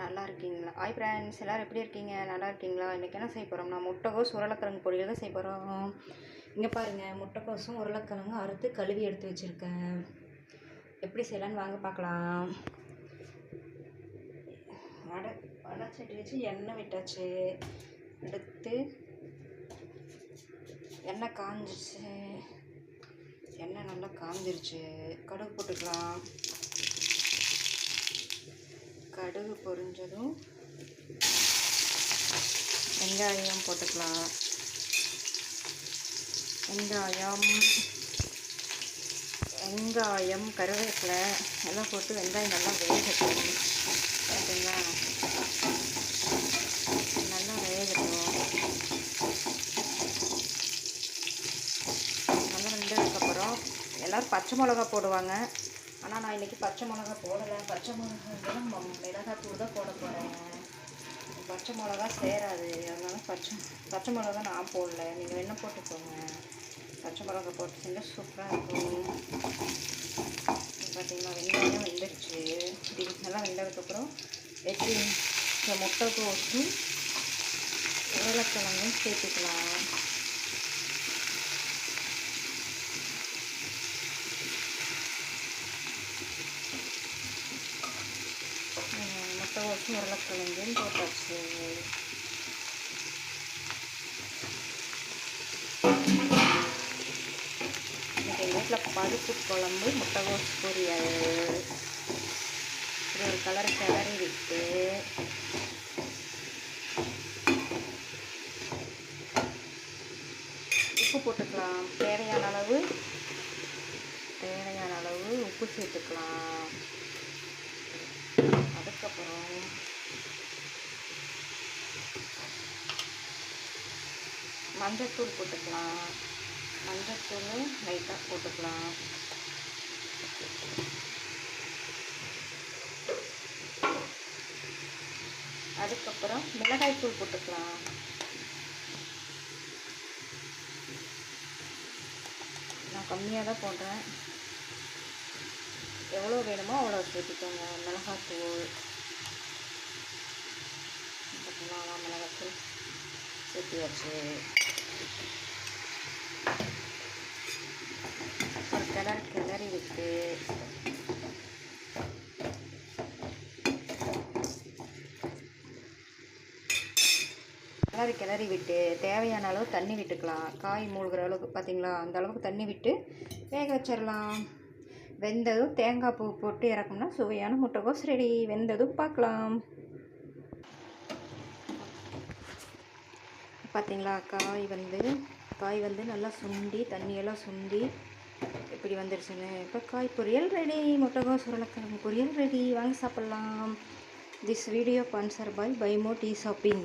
நல்லா இருக்கீங்களா? Hi friends, எல்லோரும் எப்படி இருக்கீங்க? நல்லா இருக்கீங்களா? இன்றைக்கி என்ன செய்ய போகிறோம்னா முட்டைக்கோஸ் உருளைக்கிழங்கு பொரியல் தான் செய்ய போகிறோம். இங்கே பாருங்கள், முட்டைக்கோஸும் உருளைக்கிழங்கும் அறுத்து கழுவி எடுத்து வச்சுருக்கேன். எப்படி செய்யலான்னு வாங்க பார்க்கலாம். வடச்சட்டி வச்சு எண்ணெய் விட்டாச்சு. எடுத்து எண்ணெய் காஞ்சிச்சு. எண்ணெய் நல்லா காஞ்சிருச்சு. கடுகு போட்டுக்கலாம். கடுகு பொரிஞ்சதும் வெங்காயம் போட்டுக்கலாம். வெங்காயம் கருவேப்பிலை எல்லாம் போட்டு வெங்காயம் நல்லா வேகட்டும். பார்த்தீங்களா, நல்லா வேகட்டும். நல்லா வெந்ததுக்கப்புறம் எல்லோரும் பச்சை மிளகா போடுவாங்க. ஆனால் நான் இன்றைக்கி பச்சை மிளகா போடலை. பச்சை மிளகா மிளகாத்தூள் தான் போட போகிறேன். பச்சை மிளகா சேராது, அதனால பச்சை மிளகா நான் போடல. நீங்கள் வேணால் போட்டுக்கோங்க. பச்சை மிளகா போட்டு செஞ்சால் சூப்பராக இருக்கும். பார்த்திங்கன்னா வெங்காயம் வெந்துருச்சு. இப்படி நல்லா வெந்ததுக்கப்புறம் எப்படி இந்த முட்டைக்கோஸும் உருளைக்கிழங்கும் சேர்த்துக்கலாம். முட்டைக்கோஸும் உருளைக்கிழங்கும் போட்டாச்சு. இன்றைக்கி எங்கள் வீட்டில் பருப்பு குழம்பு முட்டைக்கோஸ் பொரியல். ஒரு கலர் கிளறி விட்டு உப்பு போட்டுக்கலாம். தேவையான அளவு உப்பு சேர்த்துக்கலாம். அதுக்கப்புறம் மஞ்சத்தூள் போட்டுக்கலாம். மஞ்சத்தூள் லைட்டாக போட்டுக்கலாம். அதுக்கப்புறம் மிளகாய்த்தூள் போட்டுக்கலாம். நான் கம்மியாக தான் போடுறேன். எவ்வளோ வேணுமோ அவ்வளோ சேர்த்துக்கோங்க. மிளகாத்தூள் பார்த்தீங்களா, மிளகாத்தூள் சேர்த்தியாச்சு. ஒரு கிளறி விட்டு கிளறி விட்டு தேவையான அளவு தண்ணி விட்டுக்கலாம். காய் மூழ்கிற அளவுக்கு பார்த்தீங்களா, அந்த அளவுக்கு தண்ணி விட்டு வேக வச்சிடலாம். வெந்ததும் தேங்காய் பூ போட்டு இறக்கணும்னா சுவையான முட்டைக்கோஸ் ரெடி. வெந்ததும் பார்க்கலாம். பார்த்தீங்களா, காய் வந்து நல்லா சுண்டி தண்ணியெல்லாம் சுண்டி இப்படி வந்துருச்சுன்னு. இப்போ காய் பொரியல் ரெடி. முட்டைக்கோஸ் உருளைக்கிழங்கு பொரியல் ரெடி. வாங்கி சாப்பிட்லாம். திஸ் வீடியோ ஸ்பான்சர் பை மோ டீ ஷாப்பிங்.